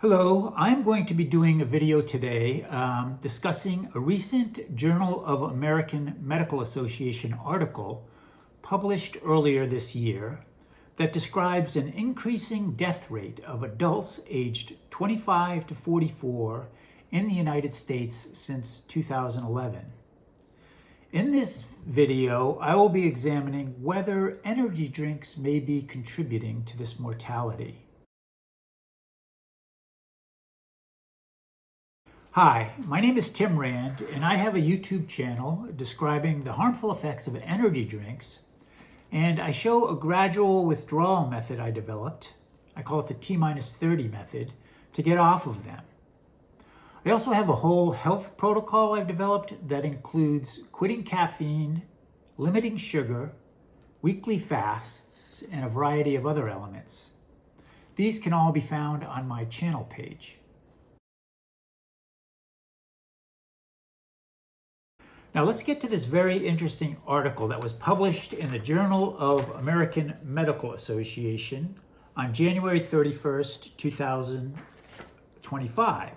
Hello, I'm going to be doing a video today discussing a recent Journal of American Medical Association article published earlier this year that describes an increasing death rate of adults aged 25 to 44 in the United States since 2011. In this video, I will be examining whether energy drinks may be contributing to this mortality. Hi, my name is Tim Rand, and I have a YouTube channel describing the harmful effects of energy drinks, and I show a gradual withdrawal method I developed. I call it the T-30 method to get off of them. I also have a whole health protocol I've developed that includes quitting caffeine, limiting sugar, weekly fasts, and a variety of other elements. These can all be found on my channel page. Now let's get to this very interesting article that was published in the Journal of American Medical Association on January 31st, 2025.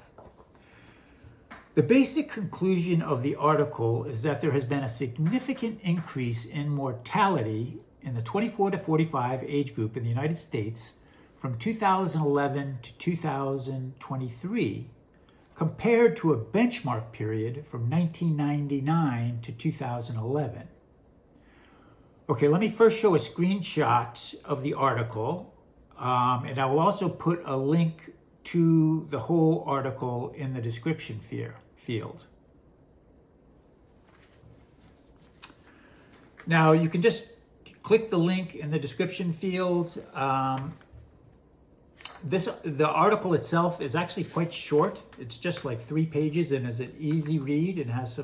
The basic conclusion of the article is that there has been a significant increase in mortality in the 24 to 45 age group in the United States from 2011 to 2023. Compared to a benchmark period from 1999 to 2011. Okay, let me first show a screenshot of the article, and I will also put a link to the whole article in the description field. Now, you can just click the link in the description field. The article itself is actually quite short. It's just like 3 pages and is an easy read and has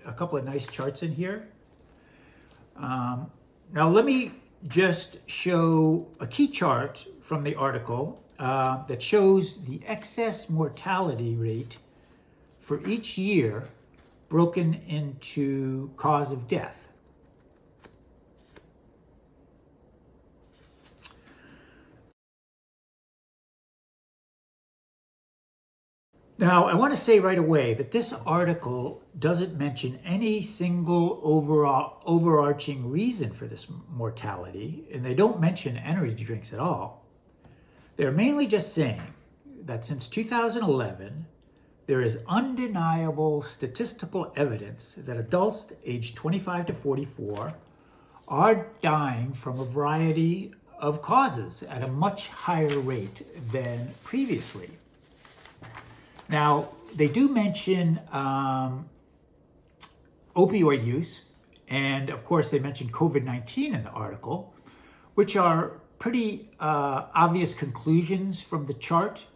a couple of nice charts in here. Now let me just show a key chart from the article that shows the excess mortality rate for each year broken into cause of death. Now, I want to say right away that this article doesn't mention any single overarching reason for this mortality, and they don't mention energy drinks at all. They're mainly just saying that since 2011, there is undeniable statistical evidence that adults aged 25 to 44 are dying from a variety of causes at a much higher rate than previously. Now, they do mention opioid use, and of course they mention COVID-19 in the article, which are pretty obvious conclusions from the chart.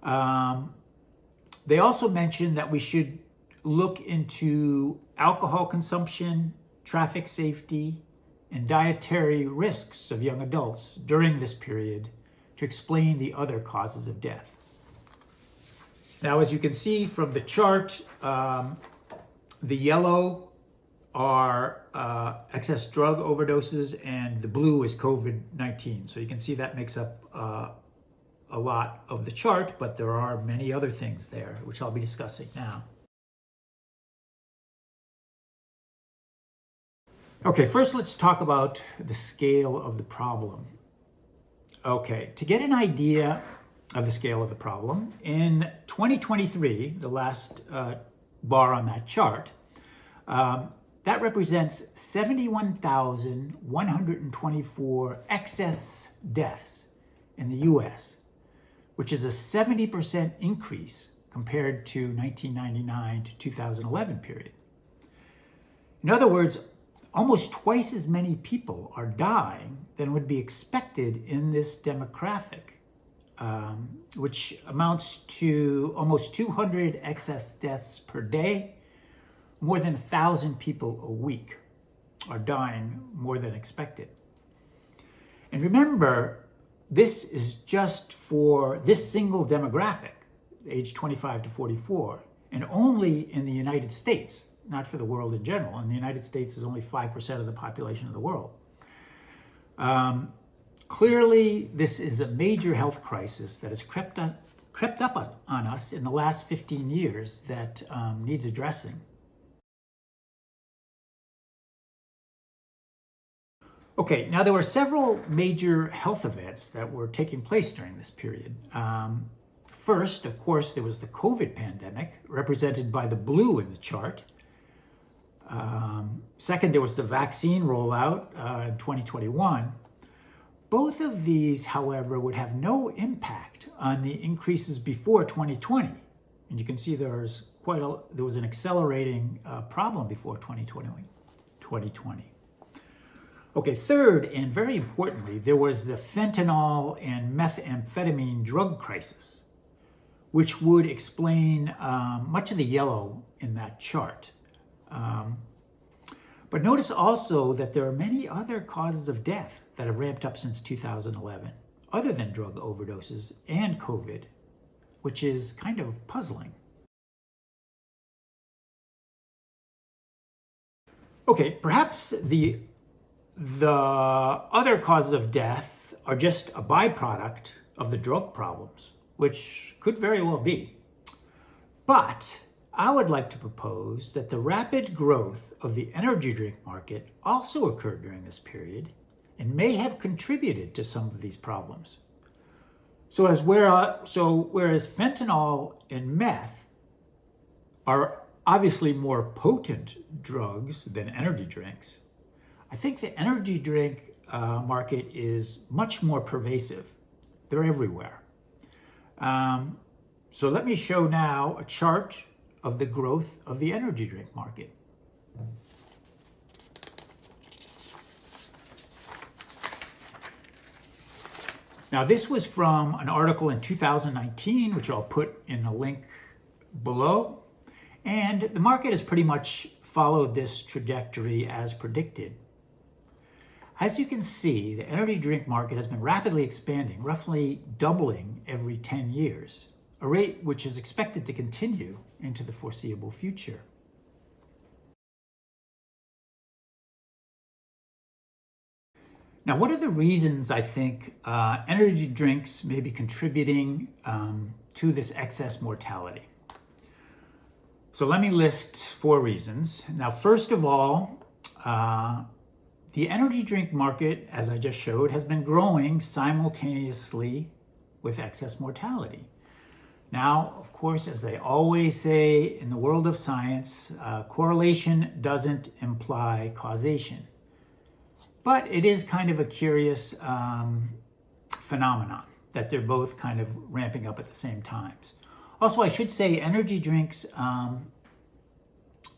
They also mention that we should look into alcohol consumption, traffic safety, and dietary risks of young adults during this period to explain the other causes of death. Now, as you can see from the chart, the yellow are excess drug overdoses and the blue is COVID-19. So you can see that makes up a lot of the chart, but there are many other things there, which I'll be discussing now. Okay, first let's talk about the scale of the problem. Okay, to get an idea of the scale of the problem, in 2023, the last bar on that chart, that represents 71,124 excess deaths in the US, which is a 70% increase compared to 1999 to 2011 period. In other words, almost twice as many people are dying than would be expected in this demographic. Which amounts to almost 200 excess deaths per day. More than 1,000 people a week are dying more than expected. And remember, this is just for this single demographic, age 25 to 44, and only in the United States, not for the world in general. And the United States is only 5% of the population of the world. Clearly, this is a major health crisis that has crept up on us in the last 15 years that needs addressing. Okay, now there were several major health events that were taking place during this period. First, of course, there was the COVID pandemic, represented by the blue in the chart. Second, there was the vaccine rollout in 2021. Both of these, however, would have no impact on the increases before 2020. And you can see there was an accelerating problem before 2020. Okay, third, and very importantly, there was the fentanyl and methamphetamine drug crisis, which would explain much of the yellow in that chart. But notice also that there are many other causes of death that have ramped up since 2011, other than drug overdoses and COVID, which is kind of puzzling. Okay, perhaps the other causes of death are just a byproduct of the drug problems, which could very well be. But I would like to propose that the rapid growth of the energy drink market also occurred during this period and may have contributed to some of these problems. Whereas fentanyl and meth are obviously more potent drugs than energy drinks, I think the energy drink market is much more pervasive. They're everywhere. So let me show now a chart of the growth of the energy drink market. Now, this was from an article in 2019, which I'll put in a link below. And the market has pretty much followed this trajectory as predicted. As you can see, the energy drink market has been rapidly expanding, roughly doubling every 10 years, a rate which is expected to continue into the foreseeable future. Now, what are the reasons I think energy drinks may be contributing to this excess mortality? So let me list 4 reasons. Now, first of all, the energy drink market, as I just showed, has been growing simultaneously with excess mortality. Now, of course, as they always say in the world of science, correlation doesn't imply causation. But it is kind of a curious phenomenon that they're both kind of ramping up at the same times. Also, I should say energy drinks,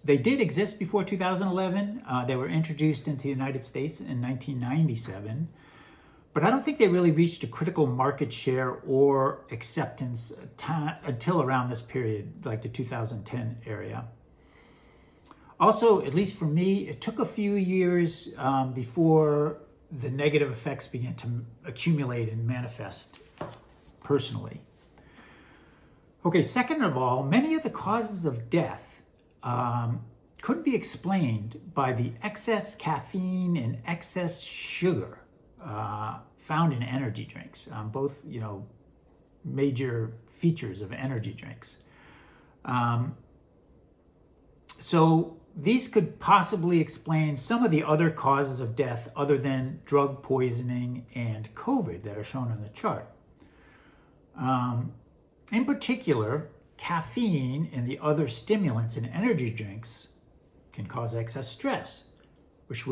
they did exist before 2011. They were introduced into the United States in 1997. But I don't think they really reached a critical market share or acceptance until around this period, like the 2010 area. Also, at least for me, it took a few years before the negative effects began to accumulate and manifest personally. Okay, second of all, many of the causes of death could be explained by the excess caffeine and excess sugar found in energy drinks, both, major features of energy drinks. So these could possibly explain some of the other causes of death other than drug poisoning and COVID that are shown on the chart. In particular, caffeine and the other stimulants in energy drinks can cause excess stress, which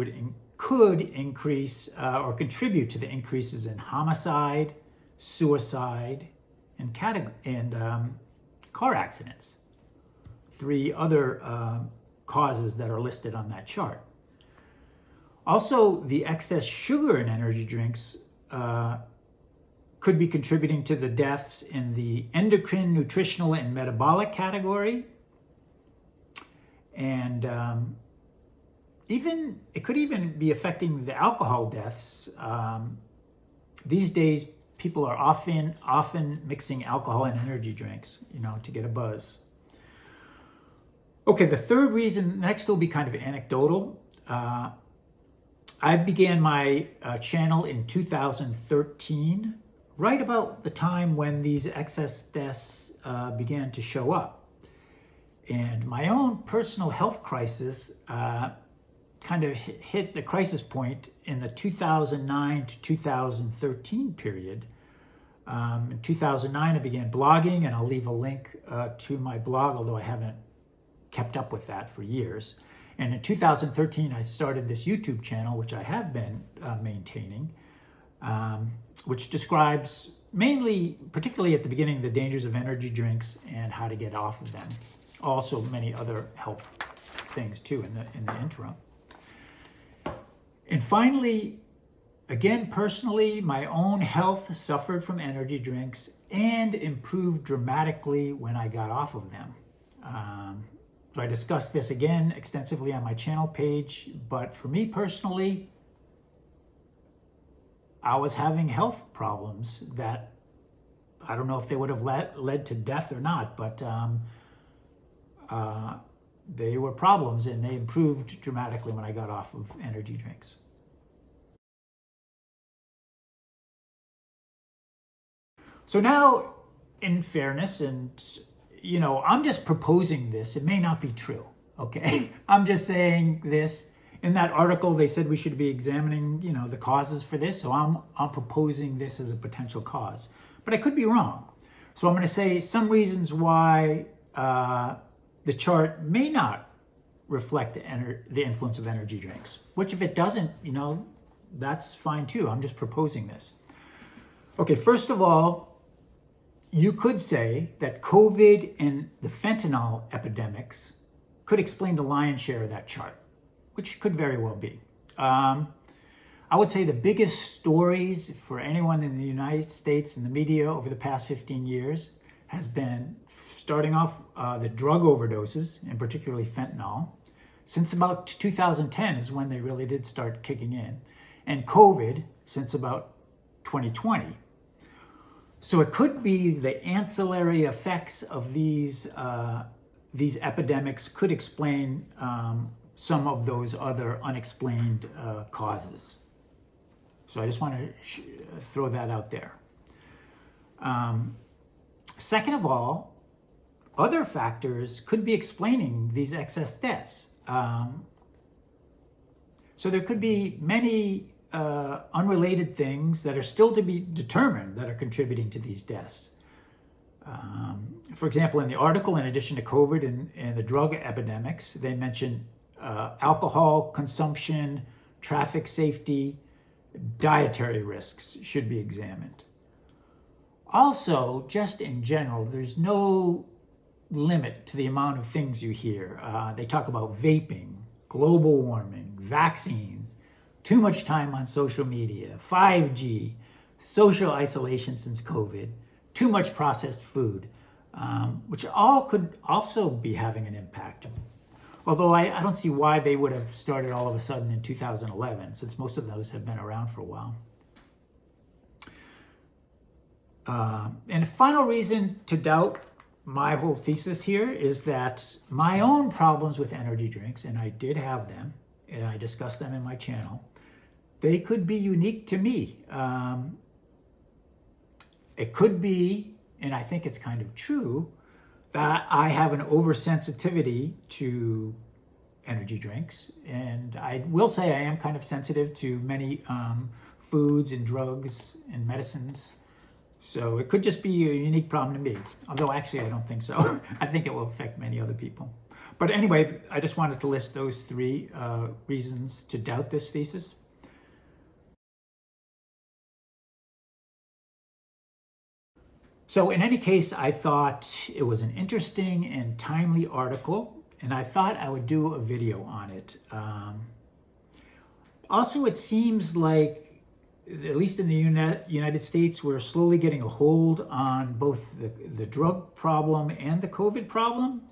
could increase or contribute to the increases in homicide, suicide, and car accidents. 3 other causes that are listed on that chart. Also, the excess sugar in energy drinks could be contributing to the deaths in the endocrine, nutritional, and metabolic category. And it could even be affecting the alcohol deaths. These days, people are often mixing alcohol and energy drinks, to get a buzz. Okay, the third reason, next will be kind of anecdotal. I began my channel in 2013, right about the time when these excess deaths began to show up. And my own personal health crisis kind of hit the crisis point in the 2009 to 2013 period. In 2009, I began blogging, and I'll leave a link to my blog, although I haven't kept up with that for years. And in 2013, I started this YouTube channel, which I have been maintaining, which describes mainly, particularly at the beginning, the dangers of energy drinks and how to get off of them. Also, many other health things too in the interim. And finally, again, personally, my own health suffered from energy drinks and improved dramatically when I got off of them. So I discussed this again extensively on my channel page, but for me personally, I was having health problems that I don't know if they would have led to death or not, but they were problems, and they improved dramatically when I got off of energy drinks. So now, in fairness, and I'm just proposing this. It may not be true, okay? I'm just saying this. In that article, they said we should be examining, the causes for this. So I'm proposing this as a potential cause. But I could be wrong. So I'm going to say some reasons why the chart may not reflect the influence of energy drinks. Which if it doesn't, that's fine too. I'm just proposing this. Okay, first of all, you could say that COVID and the fentanyl epidemics could explain the lion's share of that chart, which could very well be. I would say the biggest stories for anyone in the United States and the media over the past 15 years has been starting off the drug overdoses, and particularly fentanyl. Since about 2010 is when they really did start kicking in. And COVID since about 2020. So it could be the ancillary effects of these epidemics could explain some of those other unexplained causes. So I just want to throw that out there. Second of all, other factors could be explaining these excess deaths. So there could be many unrelated things that are still to be determined that are contributing to these deaths. For example, in the article, in addition to COVID and the drug epidemics, they mention alcohol consumption, traffic safety, dietary risks should be examined. Also, just in general, there's no limit to the amount of things you hear. They talk about vaping, global warming, vaccines, too much time on social media, 5G, social isolation since COVID, too much processed food, which all could also be having an impact. Although I don't see why they would have started all of a sudden in 2011, since most of those have been around for a while. And a final reason to doubt my whole thesis here is that my own problems with energy drinks, and I did have them, and I discussed them in my channel, they could be unique to me. It could be, and I think it's kind of true, that I have an oversensitivity to energy drinks. And I will say I am kind of sensitive to many foods and drugs and medicines. So it could just be a unique problem to me. Although actually I don't think so. I think it will affect many other people. But anyway, I just wanted to list those three reasons to doubt this thesis. So in any case, I thought it was an interesting and timely article, and I thought I would do a video on it. Also, it seems like, at least in the United States, we're slowly getting a hold on both the drug problem and the COVID problem.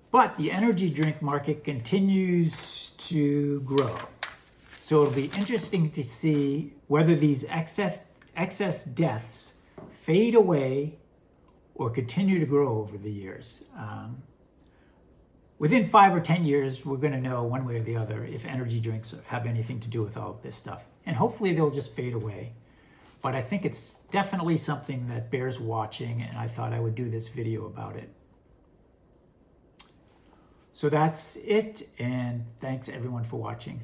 But the energy drink market continues to grow. So it'll be interesting to see whether these excess deaths fade away or continue to grow over the years. within 5 or 10 years, we're going to know one way or the other if energy drinks have anything to do with all of this stuff. And hopefully they'll just fade away. But I think it's definitely something that bears watching, and I thought I would do this video about it. So that's it, and thanks everyone for watching.